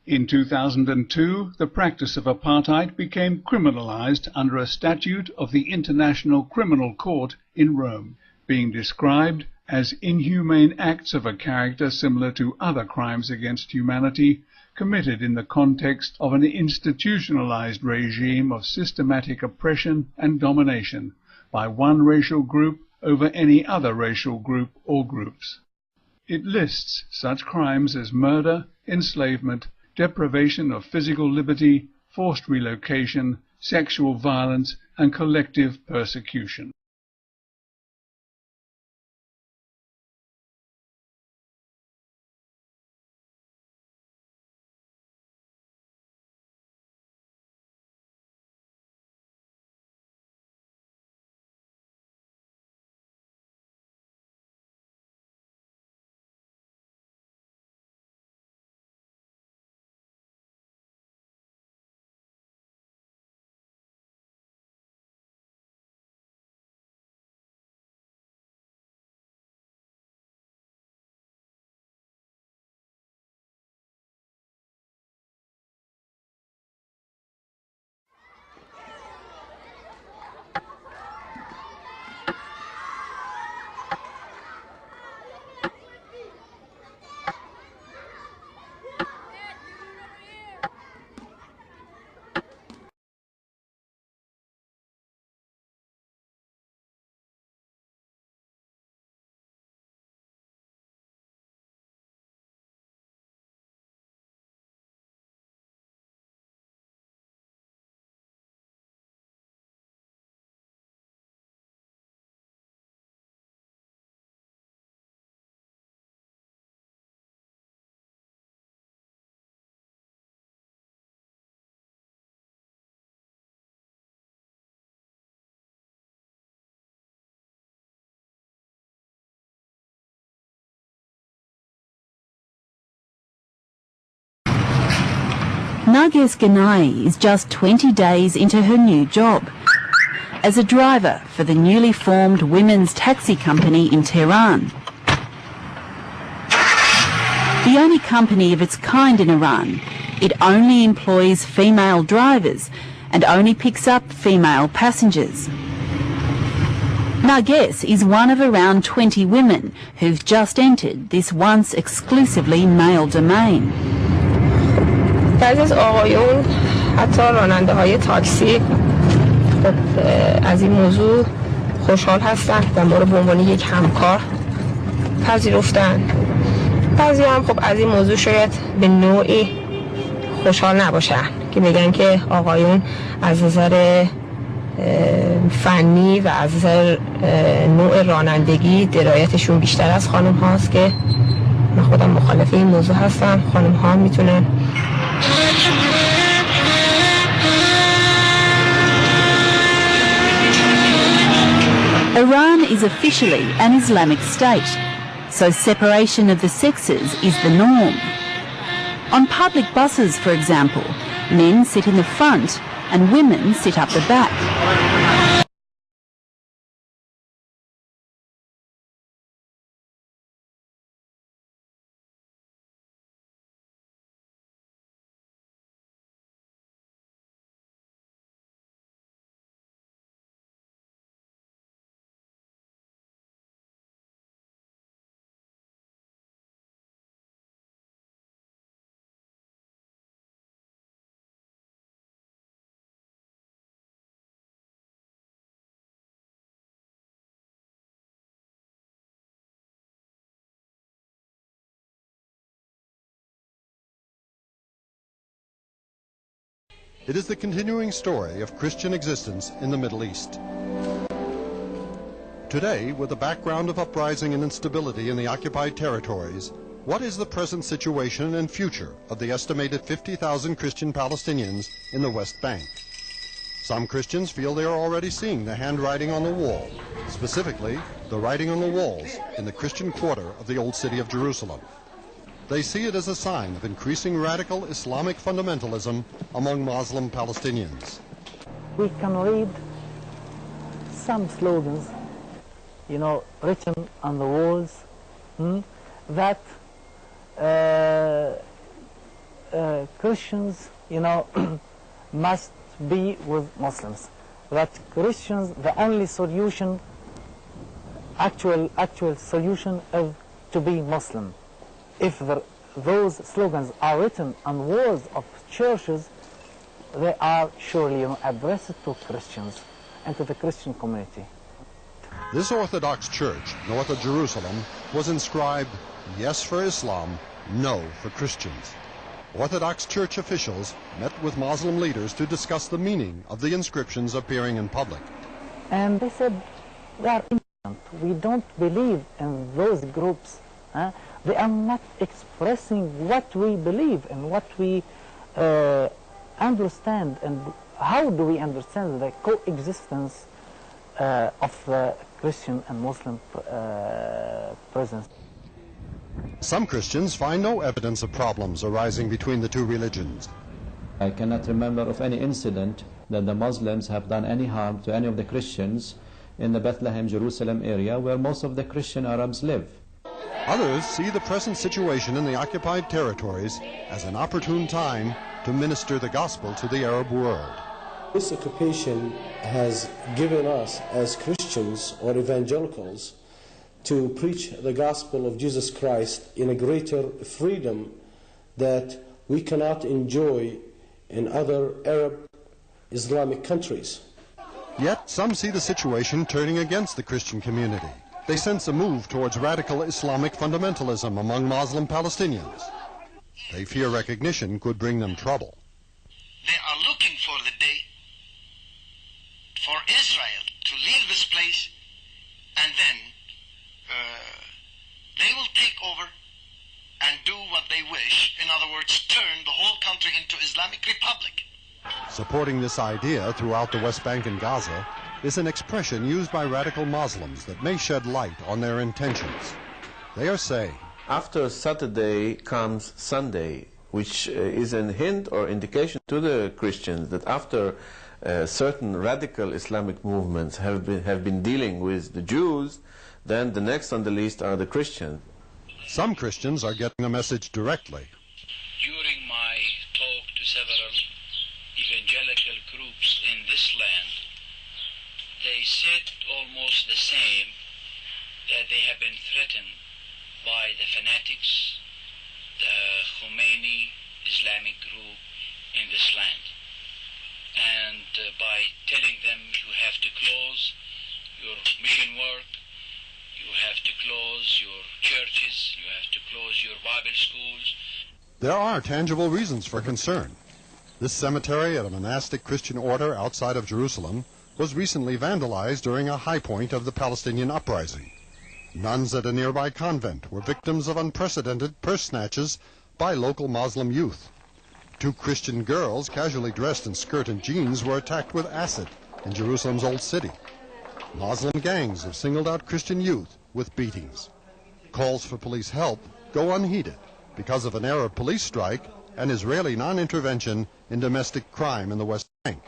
In 2002, the practice of apartheid became criminalized under a statute of the International Criminal Court in Rome, being described as inhumane acts of a character similar to other crimes against humanity committed in the context of an institutionalized regime of systematic oppression and domination by one racial group over any other racial group or groups. It lists such crimes as murder, enslavement, deprivation of physical liberty, forced relocation, sexual violence, and collective persecution. Narges Ganai is just 20 days into her new job as a driver for the newly formed women's taxi company in Tehran. The only company of its kind in Iran, it only employs female drivers and only picks up female passengers. Narges is one of around 20 women who've just entered this once exclusively male domain. بعضی از آقایون حتی راننده های تاکسی از این موضوع خوشحال هستند و ما رو به عنوان یک همکار پذیرفتن. بعضی هم خب از این موضوع شاید به نوعی خوشحال نباشن که بگن که آقایون از نظر فنی و از نظر نوع رانندگی درایتشون بیشتر از خانم هاست که من خودم مخالف این موضوع هستم. خانم ها میتونن Iran is officially an Islamic state, so separation of the sexes is the norm. On public buses, for example, men sit in the front and women sit up the back. It is the continuing story of Christian existence in the Middle East. Today, with the background of uprising and instability in the occupied territories, what is the present situation and future of the estimated 50,000 Christian Palestinians in the West Bank? Some Christians feel they are already seeing the handwriting on the wall, specifically the writing on the walls in the Christian quarter of the Old City of Jerusalem. They see it as a sign of increasing radical Islamic fundamentalism among Muslim Palestinians. We can read some slogans, written on the walls that Christians, must be with Muslims. That Christians, the only solution, actual solution is to be Muslim. If those slogans are written on walls of churches, they are surely addressed to Christians and to the Christian community. This Orthodox church, north of Jerusalem, was inscribed, "Yes for Islam, no for Christians." Orthodox church officials met with Muslim leaders to discuss the meaning of the inscriptions appearing in public. And they said, we are innocent. We don't believe in those groups. They are not expressing what we believe and what we understand, and how do we understand the coexistence of the Christian and Muslim presence. Some Christians find no evidence of problems arising between the two religions. I cannot remember of any incident that the Muslims have done any harm to any of the Christians in the Bethlehem, Jerusalem area where most of the Christian Arabs live. Others see the present situation in the occupied territories as an opportune time to minister the gospel to the Arab world. This occupation has given us as Christians or evangelicals to preach the gospel of Jesus Christ in a greater freedom that we cannot enjoy in other Arab Islamic countries. Yet some see the situation turning against the Christian community. They sense a move towards radical Islamic fundamentalism among Muslim Palestinians. They fear recognition could bring them trouble. They are looking for the day for Israel to leave this place, and then they will take over and do what they wish. In other words, turn the whole country into Islamic Republic. Supporting this idea throughout the West Bank and Gaza is an expression used by radical Muslims that may shed light on their intentions. They are saying, after Saturday comes Sunday, which is a hint or indication to the Christians that after certain radical Islamic movements have been dealing with the Jews, then the next on the list are the Christians. Some Christians are getting the message directly. During my talk to several evangelical groups in this land, they said almost the same, that they have been threatened by the fanatics, the Khomeini Islamic group in this land. And by telling them you have to close your mission work, you have to close your churches, you have to close your Bible schools. There are tangible reasons for concern. This cemetery at a monastic Christian order outside of Jerusalem was recently vandalized during a high point of the Palestinian uprising. Nuns at a nearby convent were victims of unprecedented purse snatches by local Muslim youth. 2 Christian girls, casually dressed in skirt and jeans, were attacked with acid in Jerusalem's Old City. Muslim gangs have singled out Christian youth with beatings. Calls for police help go unheeded because of an Arab police strike and Israeli non-intervention in domestic crime in the West Bank,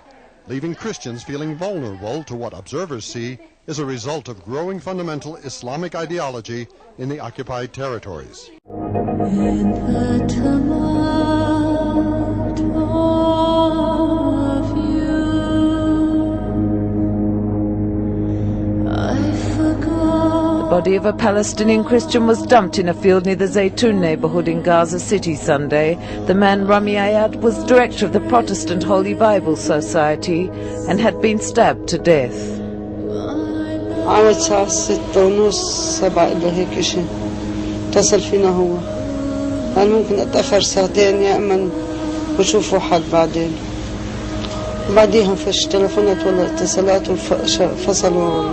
leaving Christians feeling vulnerable to what observers see is a result of growing fundamental Islamic ideology in the occupied territories. The body of a Palestinian Christian was dumped in a field near the Zaytun neighborhood in Gaza City Sunday. The man, Rami Ayad, was director of the Protestant Holy Bible Society and had been stabbed to death. على الساعة 6:30 7 إلا هيك شيء اتصل فينا هو قال ممكن أتأخر ساعتين يا أما بشوف واحد بعدين بعديها فش تلفونات ولا اتصالات وفصلوا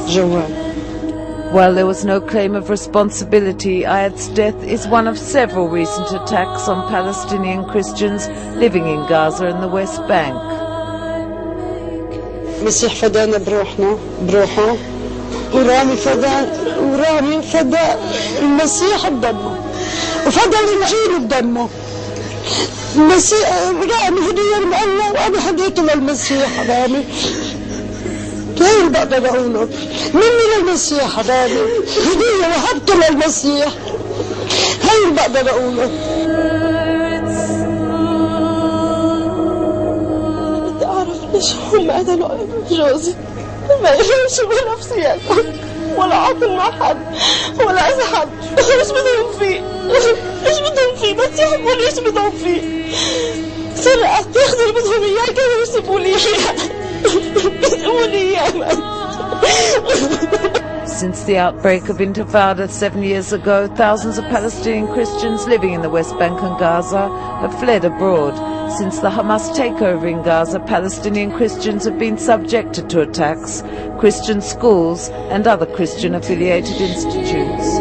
الجوال. While there was no claim of responsibility, Ayad's death is one of several recent attacks on Palestinian Christians living in Gaza and the West Bank. مسيح فدانا بروحه ورامي فدا المسيح بدمه وفدا الإنجيل بدمه. المسيح رامي هدية من الله وأنا هديته للمسيح. رامي هاي اللي بقدر أقوله مني للمسيح. رامي هدية وهبته للمسيح. هاي اللي بقدر أقوله. هم قتلوا جوزي ما يفهمش نفسيته ولا عاطل مع حد ولا أذى حد. ايش بدهم فيه؟ ايش بدهم فيه؟ بس يحبوني ايش بدهم فيه؟ سرقت ياخذوا اللي بدهم اياه كانوا يسيبوا لي اياه. يسيبوا لي اياه. Since the outbreak of Intifada 7 years ago, thousands of Palestinian Christians living in the West Bank and Gaza have fled abroad. Since the Hamas takeover in Gaza, Palestinian Christians have been subjected to attacks, Christian schools and other Christian-affiliated institutes.